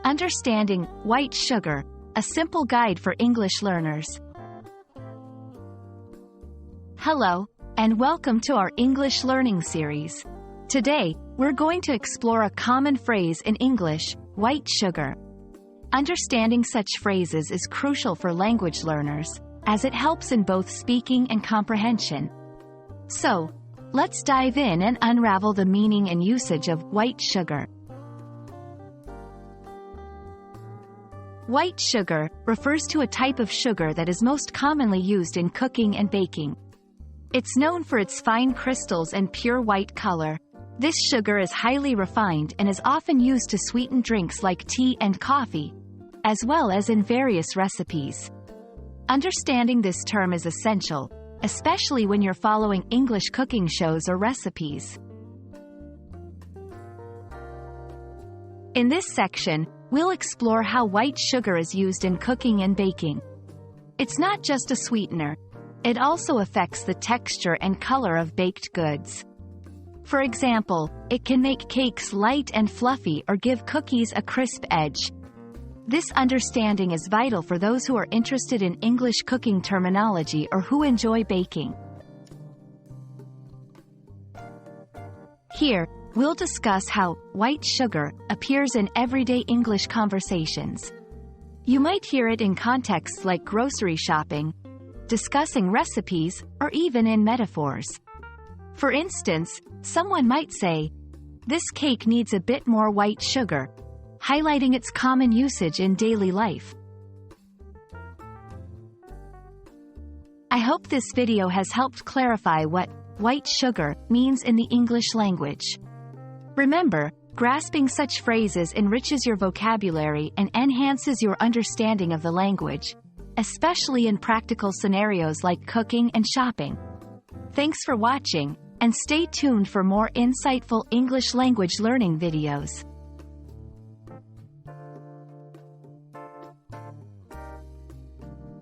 Understanding white sugar, a simple guide for English learners. Hello, and welcome to our English learning series. Today, we're going to explore a common phrase in English, white sugar. Understanding such phrases is crucial for language learners, as it helps in both speaking and comprehension. So, let's dive in and unravel the meaning and usage of white sugar. White sugar refers to a type of sugar that is most commonly used in cooking and baking. It's known for its fine crystals and pure white color. This sugar is highly refined and is often used to sweeten drinks like tea and coffee, as well as in various recipes. Understanding this term is essential, especially when you're following English cooking shows or recipes. In this section, we'll explore how white sugar is used in cooking and baking. It's not just a sweetener. It also affects the texture and color of baked goods. For example, it can make cakes light and fluffy or give cookies a crisp edge. This understanding is vital for those who are interested in English cooking terminology or who enjoy baking. Here, we'll discuss how white sugar appears in everyday English conversations. You might hear it in contexts like grocery shopping, discussing recipes, or even in metaphors. For instance, someone might say, "This cake needs a bit more white sugar," highlighting its common usage in daily life. I hope this video has helped clarify what white sugar means in the English language. Remember, grasping such phrases enriches your vocabulary and enhances your understanding of the language, especially in practical scenarios like cooking and shopping. Thanks for watching, and stay tuned for more insightful English language learning videos.